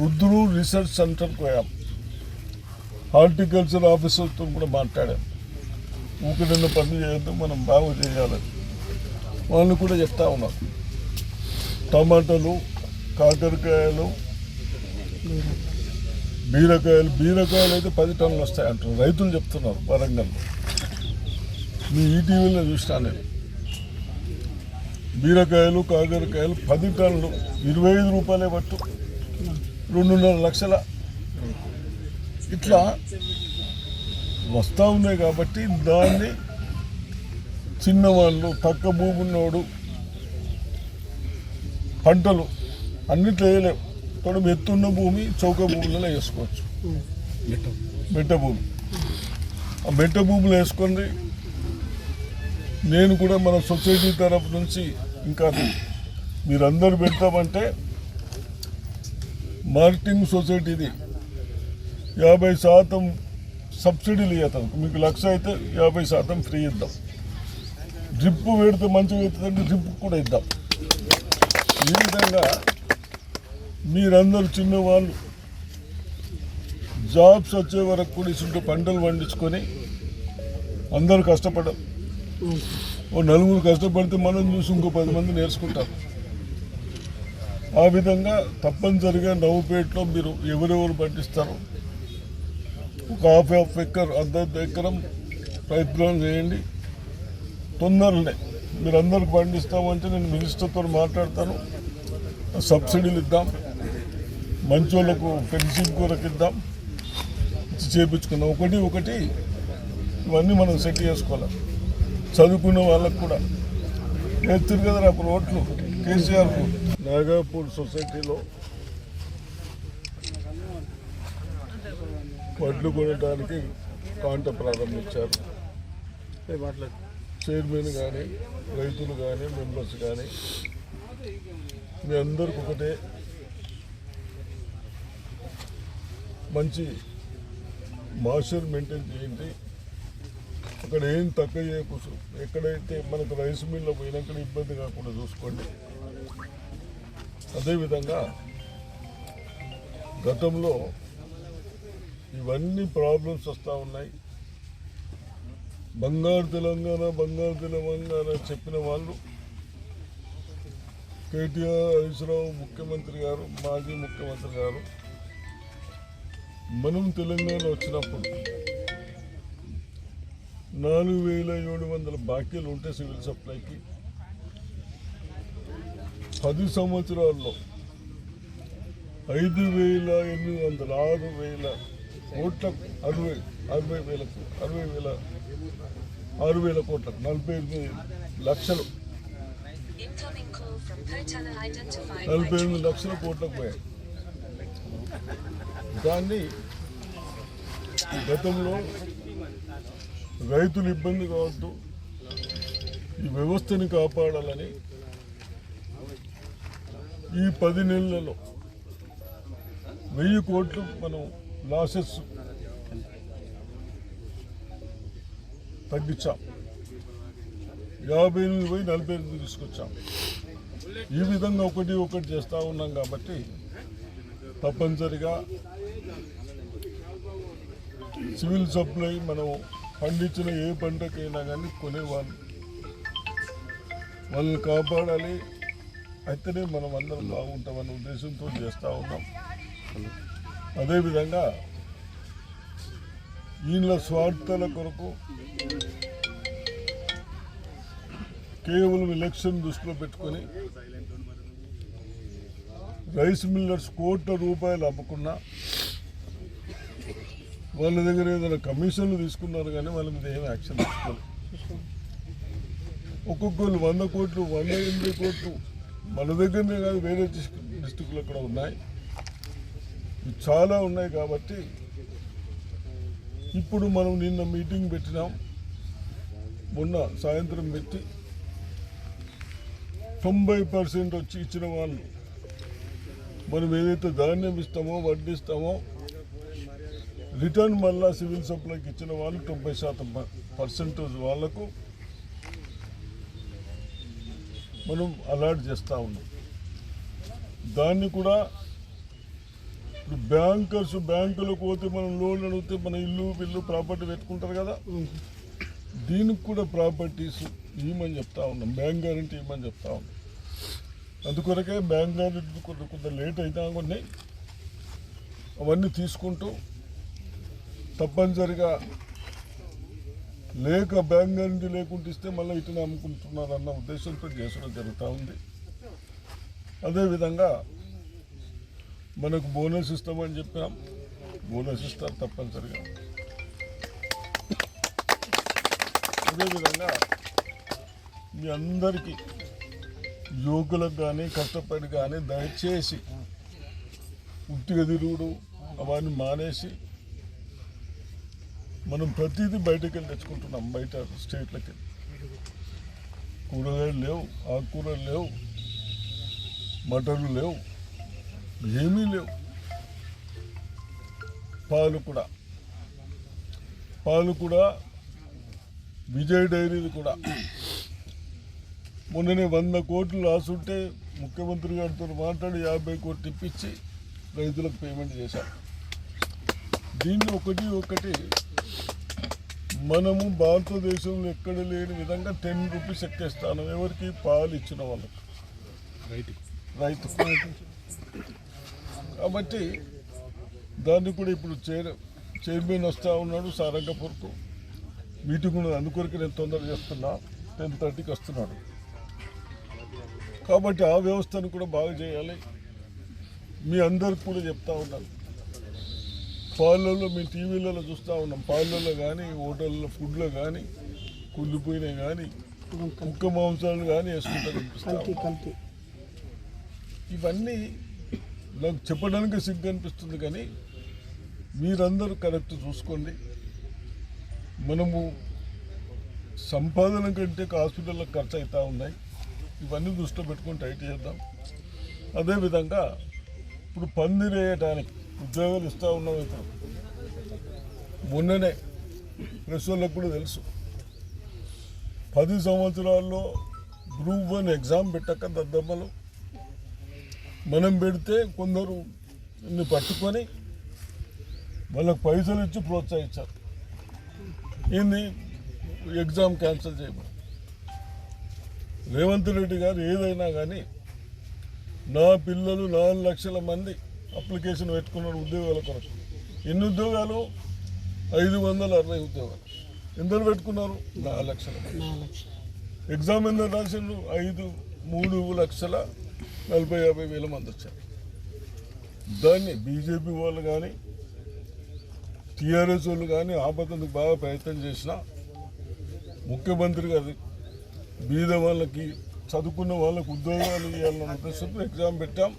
Rudru research సెంటర్కి పోయాం. Horticulture ఆఫీసర్తో కూడా మాట్లాడాం. ఊకిదన్న పనులు చేయొద్దు, మనం బాగా చేయాలి. వాళ్ళు కూడా చెప్తా ఉన్నారు. టమాటాలు, కాకరకాయలు, బీరకాయలు అయితే 10 టన్నులు వస్తాయి అంటారు రైతులు చెప్తున్నారు. వరంగల్లో మీ ఈటీవీలో చూసినా నేను. బీరకాయలు, కాకరకాయలు 10 టన్నులు 25 రూపాయలే పట్టు, 2.5 లక్షల ఇట్లా వస్తూ ఉన్నాయి. కాబట్టి దాన్ని చిన్నవాళ్ళు, పక్క భూమి ఉన్నోడు పంటలు అన్నిట్లో వేయలేవు. కొంచెం ఎత్తున్న భూమి చౌక భూములలో వేసుకోవచ్చు. మెట్ట భూమి, ఆ మెట్ట భూములు వేసుకొని నేను కూడా మన సొసైటీ తరఫు నుంచి ఇంకా మీరందరూ పెడతామంటే మార్కెటింగ్ సొసైటీది 50% సబ్సిడీలు ఇవ్వతాం. మీకు 1,00,000 అయితే 50% ఫ్రీ ఇద్దాం. డ్రిప్ పెడితే మంచిగా అవుతుందంటే డ్రిప్ కూడా ఇద్దాం. ఈ విధంగా మీరందరూ చిన్నవాళ్ళు జాబ్స్ వచ్చే వరకు కూడా ఇసుంటూ పంటలు పండించుకొని అందరూ కష్టపడరు. ఓ 4 కష్టపడితే మనం చూసి ఇంకో 10 మంది నేర్చుకుంటారు. ఆ విధంగా తప్పనిసరిగా నవ్వుపేటలో మీరు ఎవరెవరు పండిస్తారో ఒక ½ ఎకర్, అర్ధ ఎకరం ప్రయత్నం చేయండి. తొందరనే మీరు అందరికి పండిస్తామంటే నేను మినిస్టర్తో మాట్లాడతాను. సబ్సిడీలు ఇద్దాం, మంచి వాళ్ళకు ఫెన్సింగ్ కొరకు ఇద్దాం, చేయించుకుందాం. ఒకటి ఇవన్నీ మనం సెట్ చేసుకోవాలి. చదువుకున్న వాళ్ళకు కూడా వేస్తారు కదా అప్పుడు ఓట్లు కేసీఆర్కు. నాగాపూర్ సొసైటీలో వడ్లు కొనడానికి కాంట ప్రారంభించారు. చైర్మన్ కానీ, రైతులు కానీ, మెంబర్స్ కానీ మీ అందరికి ఒకటే, మంచి మాస్టర్ మెయింటైన్ చేయండి. అక్కడ ఏం తక్కువ చేయకూడదు. ఎక్కడైతే మనకు రైస్ మిల్లో పోయినాక ఇబ్బంది కాకుండా చూసుకోండి. అదేవిధంగా గతంలో ఇవన్నీ ప్రాబ్లమ్స్ వస్తూ ఉన్నాయి. బంగారు తెలంగాణ చెప్పిన వాళ్ళు కేటీఆర్, హరీష్ రావు ముఖ్యమంత్రి గారు, మాజీ ముఖ్యమంత్రి గారు, మనం తెలంగాణ వచ్చినప్పుడు 4,700 బాకీలు ఉంటే సివిల్ సప్లైకి 10 సంవత్సరాల్లో 5,800 6,000 కోట్లకు 6,000 కోట్లకు 45 లక్షలు 48 లక్షల కోట్లకు పోయాయి. దాన్ని గతంలో రైతులు ఇబ్బంది కావద్దు, ఈ వ్యవస్థని కాపాడాలని ఈ 10 నెలలలో 1000 కోట్లు మనం లాసెస్ తగ్గించాం. 58 పోయి 48 తీసుకొచ్చాం. ఈ విధంగా ఒకటి చేస్తూ ఉన్నాం. కాబట్టి తప్పనిసరిగా సివిల్ సప్లై మనం పండించిన ఏ పంటకైనా కానీ కొనేవాళ్ళు వాళ్ళని కాపాడాలి. అయితేనే మనం అందరం బాగుంటామన్న ఉద్దేశంతో చేస్తూ ఉన్నాం. అదేవిధంగా వీళ్ళ స్వార్థాల కొరకు కేవలం ఎలక్షన్ దృష్టిలో పెట్టుకొని రైస్ మిల్లర్స్ కోట్ల రూపాయలు అమ్ముకున్నా వాళ్ళ దగ్గర ఏదైనా కమిషన్లు తీసుకున్నారు కానీ వాళ్ళ మీద ఏం యాక్షన్ తీసుకోలేదు. ఒక్కొక్కరు 100 కోట్లు, 108 కోట్లు మన దగ్గరనే కాదు, వేరే డిస్టిక్లో కూడా ఉన్నాయి, చాలా ఉన్నాయి. కాబట్టి ఇప్పుడు మనం నిన్న మీటింగ్ పెట్టినాం, మొన్న సాయంత్రం పెట్టి 90% వచ్చి ఇచ్చిన వాళ్ళు మనం ఏదైతే ధాన్యం ఇస్తామో, వడ్డిస్తామో రిటర్న్ మళ్ళా సివిల్ సప్లైకి ఇచ్చిన వాళ్ళు 90% వాళ్లకు మనం అలాట్ చేస్తూ ఉన్నాం. దాన్ని కూడా ఇప్పుడు బ్యాంకులకు పోతే మనం లోన్ అడిగితే మన ఇల్లు ప్రాపర్టీ పెట్టుకుంటారు కదా, దీనికి కూడా ప్రాపర్టీస్ ఇవ్వమని చెప్తా ఉన్నాం, బ్యాంక్ గ్యారెంటీ ఇవ్వమని చెప్తా ఉన్నాం. అందుకొరకే బ్యాంక్ గ్యారెంటీ కొంత లేట్ అయినా కొన్ని అవన్నీ తీసుకుంటూ తప్పనిసరిగా బ్యాంక్ గ్యారెంటీ లేకుంటే ఇస్తే మళ్ళీ ఇటునే అమ్ముకుంటున్నారు అన్న ఉద్దేశంతో చేసడం జరుగుతూ ఉంది. అదేవిధంగా మనకు బోనస్ ఇస్తామని చెప్పాం, బోనస్ ఇస్తారు తప్పనిసరిగా. అదేవిధంగా మీ అందరికీ యువకులకు కానీ కష్టపడి కానీ దయచేసి ఉట్టిగా తిరుగుడు అవన్నీ మానేసి మనం ప్రతిదీ బయటకు వెళ్ళి తెచ్చుకుంటున్నాం. బయట స్టేట్లకి కూరగాయలు లేవు, ఆకుకూరలు లేవు, మటన్లు లేవు, ఏమీ లేవు. పాలు కూడా విజయ్ డైరీలు కూడా మొన్ననే 100 కోట్లు రాసుంటే ముఖ్యమంత్రి గారితో మాట్లాడి 50 కోట్లు ఇప్పించి రైతులకు పేమెంట్ చేశారు. దీన్ని ఒకటి మనము భారతదేశంలో ఎక్కడ లేని విధంగా 10 రూపీస్ ఎక్కేస్తాను. ఎవరికి? పాలు ఇచ్చిన వాళ్ళకి, రైతు. కాబట్టి దాన్ని కూడా ఇప్పుడు చైర్మన్ వస్తూ ఉన్నాడు సారంగపూర్కు, మీటింగ్ ఉన్నది. అందుకొరకు నేను తొందరగా చేస్తున్నా, 10:30కి వస్తున్నాడు. కాబట్టి ఆ వ్యవస్థను కూడా బాగా చేయాలి. మీ అందరికి కూడా చెప్తా ఉన్నాను, పాలల్లో మీ టీవీలలో చూస్తూ ఉన్నాం, పాలల్లో కానీ హోటల్లో ఫుడ్లో కానీ కుళ్ళిపోయినాయి కానీ కుక్క మాంసాలు కానీ వేసుకుంటారు. ఇవన్నీ నాకు చెప్పడానికి సిగ్గు అనిపిస్తుంది, కానీ మీరందరూ కరెక్ట్ చూసుకోండి. మనము సంపాదన కంటే హాస్పిటల్లకు ఖర్చు అవుతూ ఉన్నాయి. ఇవన్నీ దృష్టిలో పెట్టుకొని టైట్ చేద్దాం. అదేవిధంగా ఇప్పుడు పందిరి వేయటానికి ఉద్యోగాలు ఇస్తూ ఉన్నాం. ఇప్పుడు మొన్ననే ప్రెస్ వాళ్ళకు కూడా తెలుసు, 10 సంవత్సరాల్లో గ్రూప్ 1 ఎగ్జామ్ పెట్టక దద్దమ్మలు మనం పెడితే కొందరు ఇన్ని పట్టుకొని వాళ్ళకి పైసలు ఇచ్చి ప్రోత్సహించారు. ఏంది ఎగ్జామ్ క్యాన్సిల్ చేయమని. రేవంత్ రెడ్డి గారు ఏదైనా కానీ నా పిల్లలు 4 లక్షల మంది అప్లికేషన్ పెట్టుకున్నారు ఉద్యోగాల కొరకు. ఎన్ని ఉద్యోగాలు? 560 ఉద్యోగాలు. ఎందరు పెట్టుకున్నారు? 4 లక్షల. ఎగ్జామ్ ఎందరు రాసిండ్రు? 3,40,50,000 మంది వచ్చారు. దాన్ని బీజేపీ వాళ్ళు కానీ టీఆర్ఎస్ వాళ్ళు కానీ ఆపేందుకు బాగా ప్రయత్నం చేసిన ముఖ్యమంత్రి గారు బీద వాళ్ళకి, చదువుకున్న వాళ్ళకి ఉద్యోగాలు ఇవ్వాలన్న ఉద్దేశంతో ఎగ్జామ్ పెట్టాం.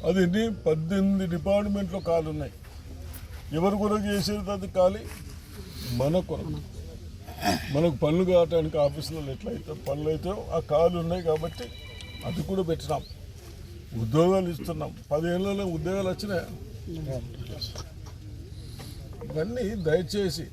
అది 18 డిపార్ట్మెంట్లో ఖాళీ ఉన్నాయి. ఎవరి కొరకు చేసేది అది ఖాళీ? మన కొరకు. మనకు పనులు కావటానికి ఆఫీసులలో ఎట్లయితే పనులు అయితే ఆ ఖాళీ ఉన్నాయి కాబట్టి అది కూడా పెట్టినాం. ఉద్యోగాలు ఇస్తున్నాం. 10 ఏళ్ళలో ఉద్యోగాలు వచ్చినాయి. ఇవన్నీ దయచేసి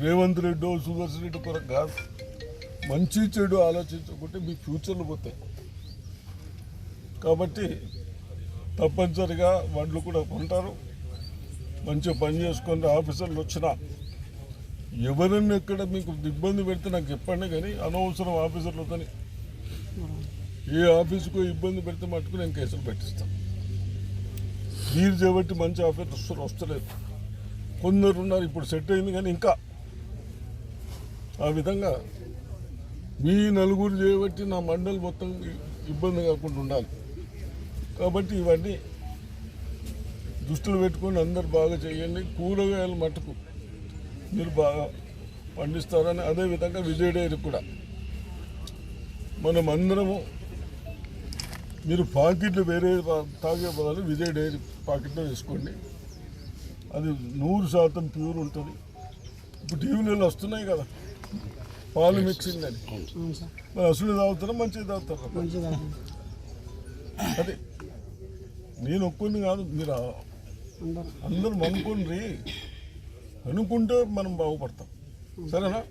రేవంత్ రెడ్డి సుదర్శన్ రెడ్డి కొరకు కాదు, మంచి చెడు ఆలోచించుకుంటే మీ ఫ్యూచర్లు పోతాయి. కాబట్టి తప్పనిసరిగా వాళ్ళు కూడా ఉంటారు, మంచిగా పని చేసుకొని ఆఫీసర్లు వచ్చినా ఎవరన్నా ఎక్కడ మీకు ఇబ్బంది పెడితే నాకు చెప్పండి. కానీ అనవసరం ఆఫీసర్లతో ఏ ఆఫీసుకో ఇబ్బంది పెడితే మట్టుకు నేను కేసులు పెట్టిస్తాను. మీరు చేయబట్టి మంచి ఆఫీసర్ వస్తలేదు, కొందరు ఉన్నారు ఇప్పుడు సెట్ అయింది, కానీ ఇంకా ఆ విధంగా మీ నలుగురు చేయబట్టి నా మండలి మొత్తం ఇబ్బంది కాకుండా ఉండాలి. కాబట్టి ఇవన్నీ దృష్టిలో పెట్టుకొని అందరు బాగా చేయండి. కూరగాయల మట్టుకు మీరు బాగా పండిస్తారని. అదేవిధంగా విజయ్ డైరీ కూడా మనం అందరము, మీరు పాకెట్లు వేరే తాగే బదులు విజయ్ డైరీ పాకెట్లో వేసుకోండి. అది 100% ప్యూర్ ఉంటుంది. ఇప్పుడు టీవీలలో వస్తున్నాయి కదా పాలు మిక్సింగ్ అని, మరి అసలు తాగుతారా మంచిగా తాగుతారా? అదే నేను ఒక్కరిని కాదు, మీరు అందరూ అనుకోండి. అనుకుంటే మనం బాగుపడతాం. సరేనా?